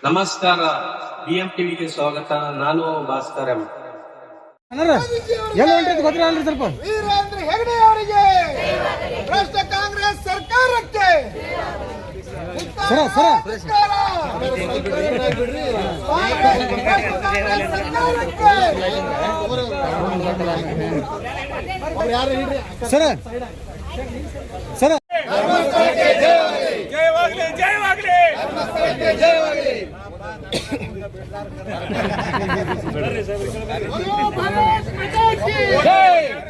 ನಮಸ್ಕಾರ, BM ಟಿವಿಗೆ ಸ್ವಾಗತ. ನಾನು ಭಾಸ್ಕರ್ ಎಂ. ಸ್ವಲ್ಪ ವೀರೇಂದ್ರ ಹೆಗಡೆ ಅವರಿಗೆ, ಭ್ರಷ್ಟ ಕಾಂಗ್ರೆಸ್ ಸರ್ಕಾರಕ್ಕೆ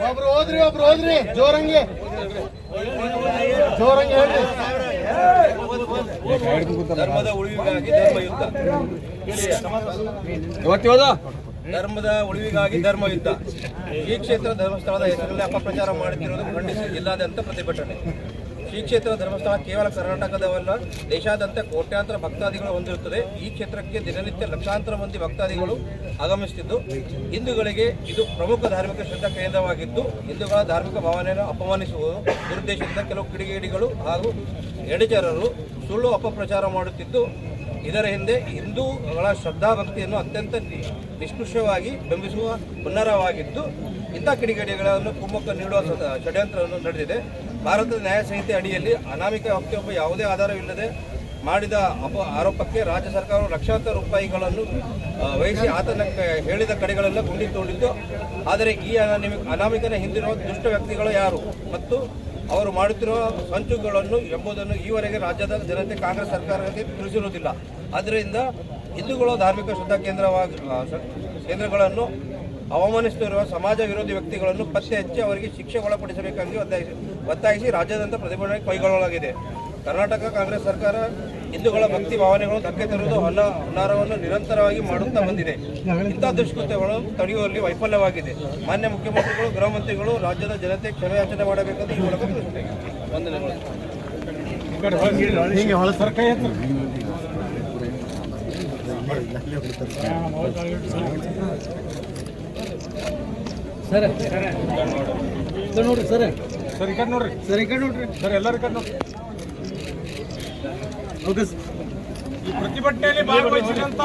ಒಬ್ರು ಹೋದ್ರಿ ಜೋರಂಗಿ ಹೇಳ್ರಿ. ಧರ್ಮದ ಉಳಿವಿಗಾಗಿ ಧರ್ಮಯುದ್ಧ. ಧರ್ಮದ ಉಳಿವಿಗಾಗಿ ಧರ್ಮಯುದ್ಧ. ಈ ಕ್ಷೇತ್ರ ಧರ್ಮಸ್ಥಳದ ಹೆಸರಲ್ಲಿ ಅಪಪ್ರಚಾರ ಮಾಡುತ್ತಿರುವುದು ಖಂಡಿಸಿ ಜಿಲ್ಲಾದ್ಯಂತ ಪ್ರತಿಭಟನೆ. ಶ್ರೀ ಕ್ಷೇತ್ರ ಧರ್ಮಸ್ಥಳ ಕೇವಲ ಕರ್ನಾಟಕದವಲ್ಲ, ದೇಶಾದ್ಯಂತ ಕೋಟ್ಯಾಂತರ ಭಕ್ತಾದಿಗಳು ಹೊಂದಿರುತ್ತದೆ. ಈ ಕ್ಷೇತ್ರಕ್ಕೆ ದಿನನಿತ್ಯ ಲಕ್ಷಾಂತರ ಮಂದಿ ಭಕ್ತಾದಿಗಳು ಆಗಮಿಸುತ್ತಿದ್ದು, ಹಿಂದೂಗಳಿಗೆ ಇದು ಪ್ರಮುಖ ಧಾರ್ಮಿಕ ಶ್ರದ್ಧಾ ಕೇಂದ್ರವಾಗಿದ್ದು, ಹಿಂದೂಗಳ ಧಾರ್ಮಿಕ ಭಾವನೆಯನ್ನು ಅಪಮಾನಿಸುವ ದುರುದ್ದೇಶದಿಂದ ಕೆಲವು ಕಿಡಿಗೇಡಿಗಳು ಹಾಗೂ ಎಡಚರರು ಸುಳ್ಳು ಅಪಪ್ರಚಾರ ಮಾಡುತ್ತಿದ್ದು, ಇದರ ಹಿಂದೆ ಹಿಂದೂಗಳ ಶ್ರದ್ಧಾಭಕ್ತಿಯನ್ನು ಅತ್ಯಂತ ನಿಷ್ಕೃಷವಾಗಿ ಬಿಂಬಿಸುವ ಹುನ್ನಾರವಾಗಿದ್ದು, ಇಂಥ ಕಿಡಿಗೇಡಿಗಳನ್ನು ಕುಮ್ಮಕ್ಕು ನೀಡುವ ಷಡ್ಯಂತ್ರವನ್ನು ನಡೆದಿದೆ. ಭಾರತದ ನ್ಯಾಯ ಸಂಹಿತೆ ಅಡಿಯಲ್ಲಿ ಅನಾಮಿಕ ವ್ಯಕ್ತಿಯೊಬ್ಬ ಯಾವುದೇ ಆಧಾರವಿಲ್ಲದೆ ಮಾಡಿದ ಆರೋಪಕ್ಕೆ ರಾಜ್ಯ ಸರ್ಕಾರವು ಲಕ್ಷಾಂತರ ರೂಪಾಯಿಗಳನ್ನು ವಹಿಸಿ ಆತನ ಹೇಳಿದ ಕಡೆಗಳೆಲ್ಲ ಗುಂಡಿ ತೋಡಿದ್ದು, ಆದರೆ ಈ ಅನಾಮಿಕನ ಹಿಂದಿರುವ ದುಷ್ಟ ವ್ಯಕ್ತಿಗಳು ಯಾರು ಮತ್ತು ಅವರು ಮಾಡುತ್ತಿರುವ ಸಂಚುಗಳನ್ನು ಎಂಬುದನ್ನು ಈವರೆಗೆ ರಾಜ್ಯದ ಜನತೆ ಕಾಂಗ್ರೆಸ್ ಸರ್ಕಾರಕ್ಕೆ ತಿಳಿಸಿರುವುದಿಲ್ಲ. ಆದ್ದರಿಂದ ಹಿಂದೂಗಳು ಧಾರ್ಮಿಕ ಶ್ರದ್ಧಾ ಕೇಂದ್ರಗಳನ್ನು ಅವಮಾನಿಸುತ್ತಿರುವ ಸಮಾಜ ವಿರೋಧಿ ವ್ಯಕ್ತಿಗಳನ್ನು ಪತ್ತೆ ಹಚ್ಚಿ ಅವರಿಗೆ ಶಿಕ್ಷೆಗೊಳಪಡಿಸಬೇಕಾಗಿ ಒತ್ತಾಯಿಸಿ ರಾಜ್ಯಾದ್ಯಂತ ಪ್ರತಿಭಟನೆ ಕೈಗೊಳ್ಳಲಾಗಿದೆ. ಕರ್ನಾಟಕ ಕಾಂಗ್ರೆಸ್ ಸರ್ಕಾರ ಹಿಂದೂಗಳ ಭಕ್ತಿ ಭಾವನೆಗಳನ್ನು ಧಕ್ಕೆ ತರುವುದು ಹುನ್ನಾರವನ್ನು ನಿರಂತರವಾಗಿ ಮಾಡುತ್ತಾ ಬಂದಿದೆ. ಇಂಥ ದುಷ್ಕೃತ್ಯಗಳನ್ನು ತಡೆಯುವಲ್ಲಿ ವೈಫಲ್ಯವಾಗಿದೆ. ಮಾನ್ಯ ಮುಖ್ಯಮಂತ್ರಿಗಳು, ಗೃಹ ಮಂತ್ರಿಗಳು ರಾಜ್ಯದ ಜನತೆ ಕ್ಷಮೆಯಾಚನೆ ಮಾಡಬೇಕೆಂದು ಈ ಮೂಲಕ ತಿಳಿಸುತ್ತೇವೆ. ವಂದನೆಗಳು. ಈ ಪ್ರತಿಭಟನೆಯಲ್ಲಿ ಭಾಗವಹಿಸಿದಂತ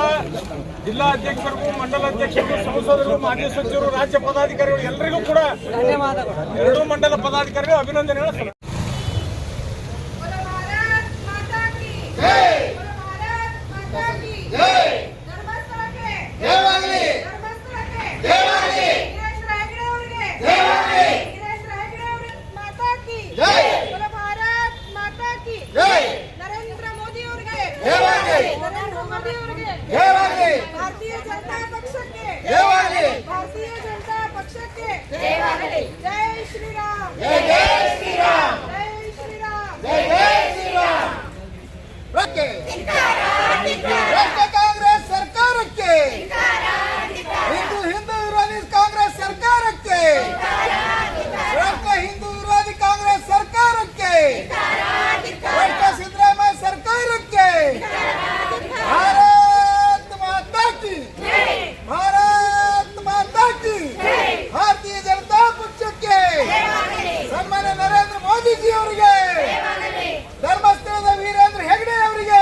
ಜಿಲ್ಲಾ ಅಧ್ಯಕ್ಷರಿಗೂ, ಮಂಡಲ ಅಧ್ಯಕ್ಷರಿಗೂ, ಸಂಸದರು, ಮಾಜಿ ಸಚಿವರು, ರಾಜ್ಯ ಪದಾಧಿಕಾರಿಗಳು ಎಲ್ಲರಿಗೂ ಕೂಡ ಎರಡೂ ಮಂಡಲ ಪದಾಧಿಕಾರಿಗಳು ಅಭಿನಂದನೆಗಳು. भारतीय जनता पक्षಕ್ಕೆ भारतीय जनता पक्षಕ್ಕೆ जय श्री राम, जय श्री राम, जय श्री राम, जय श्री राम. कांग्रेस सरकारಕ್ಕೆ, ಹಿಂದೂ ವಿರೋಧಿ ಕಾಂಗ್ರೆಸ್ ಸರ್ಕಾರಕ್ಕೆ, ಹಿಂದೂ ವಿರೋಧಿ ಕಾಂಗ್ರೆಸ್ ಸರ್ಕಾರಕ್ಕೆ, ಸಿದ್ದರಾಮಯ್ಯ ಸರ್ಕಾರಕ್ಕೆ, भारत माता की, भारत माता की, भारतीय जनता पक्षಕ್ಕೆ, ಸನ್ಮಾನ್ಯ ನರೇಂದ್ರ ಮೋದಿ ಜಿ ಅವರಿಗೆ, ಧರ್ಮಸ್ಥಳದ ವೀರೇಂದ್ರ ಹೆಗಡೆ ಅವರಿಗೆ.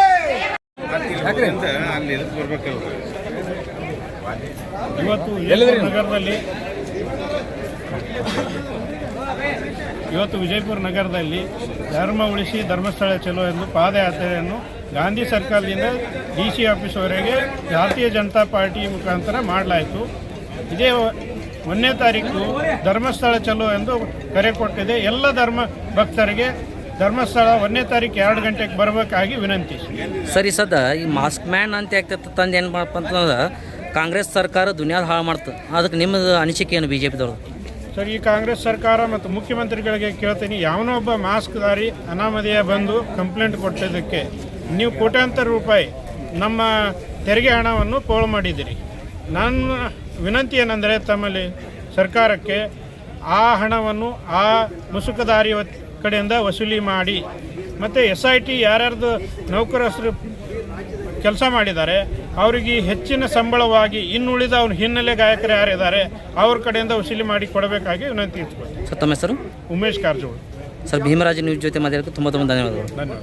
ಇವತ್ತು ವಿಜಯಪುರ ನಗರದಲ್ಲಿ ಧರ್ಮ ಉಳಿಸಿ ಧರ್ಮಸ್ಥಳ ಚಲೋ ಎಂದು ಪಾದಯಾತ್ರೆಯನ್ನು ಗಾಂಧಿ ಸರ್ಕಾರದಿಂದ DC ಆಫೀಸ್ವರೆಗೆ ಭಾರತೀಯ ಜನತಾ ಪಾರ್ಟಿ ಮುಖಾಂತರ ಮಾಡಲಾಯಿತು. ಇದೇ 1ನೇ ತಾರೀಕು ಧರ್ಮಸ್ಥಳ ಚಲೋ ಎಂದು ಕರೆ ಕೊಟ್ಟಿದೆ. ಎಲ್ಲ ಧರ್ಮ ಭಕ್ತರಿಗೆ ಧರ್ಮಸ್ಥಳ 1ನೇ ತಾರೀಕು 2 ಗಂಟೆಗೆ ಬರಬೇಕಾಗಿ ವಿನಂತಿ. ಸರಿ ಸದ ಈ ಮಾಸ್ಕ್ ಮ್ಯಾನ್ ಅಂತ ಆಗ್ತದೆ ತಂದು ಏನು ಮಾಡಪ್ಪ ಅಂತಂದ್ರೆ ಕಾಂಗ್ರೆಸ್ ಸರ್ಕಾರ ದುನಿಯಾದ ಹಾಳು ಮಾಡ್ತದೆ. ಅದಕ್ಕೆ ನಿಮ್ಮದು ಅನಿಸಿಕೆ ಏನು BJPದವ್ರು? ಸರ್, ಈ ಕಾಂಗ್ರೆಸ್ ಸರ್ಕಾರ ಮತ್ತು ಮುಖ್ಯಮಂತ್ರಿಗಳಿಗೆ ಕೇಳ್ತೀನಿ, ಯಾವನೋ ಒಬ್ಬ ಮಾಸ್ಕ್ದಾರಿ ಅನಾಮಧೇಯ ಬಂದು ಕಂಪ್ಲೇಂಟ್ ಕೊಟ್ಟಿದ್ದಕ್ಕೆ ನೀವು ಕೋಟ್ಯಾಂತರ ರೂಪಾಯಿ ನಮ್ಮ ತೆರಿಗೆ ಹಣವನ್ನು ಪೋಲು ಮಾಡಿದ್ದೀರಿ. ನನ್ನ ವಿನಂತಿ ಏನಂದರೆ ತಮ್ಮಲ್ಲಿ ಸರ್ಕಾರಕ್ಕೆ ಆ ಹಣವನ್ನು ಆ ಮುಸುಕದಾರಿ ಕಡೆಯಿಂದ ವಸೂಲಿ ಮಾಡಿ, ಮತ್ತು SIT ಯಾರ್ಯಾರ್ದು ನೌಕರಸ್ಥರು ಕೆಲಸ ಮಾಡಿದ್ದಾರೆ ಅವರಿಗೆ ಹೆಚ್ಚಿನ ಸಂಬಳವಾಗಿ ಇನ್ನುಳಿದ ಅವ್ರ ಹಿನ್ನೆಲೆ ಗಾಯಕರು ಯಾರಿದ್ದಾರೆ ಅವ್ರ ಕಡೆಯಿಂದ ವಸೂಲಿ ಮಾಡಿ ಕೊಡಬೇಕಾಗಿ ವಿನಂತಿ ಇಟ್ಕೊಳ್ತೀನಿ. ಸರ್, ತಮ್ಮ ಹೆಸರು? ಉಮೇಶ್ ಕಾರಜೋಳ. ಸರ್, ಭೀಮರಾಜ ನ್ಯೂಸ್ ಜೊತೆ ಮಾತಾಡೋಕ್ಕೆ ತುಂಬ ಧನ್ಯವಾದಗಳು.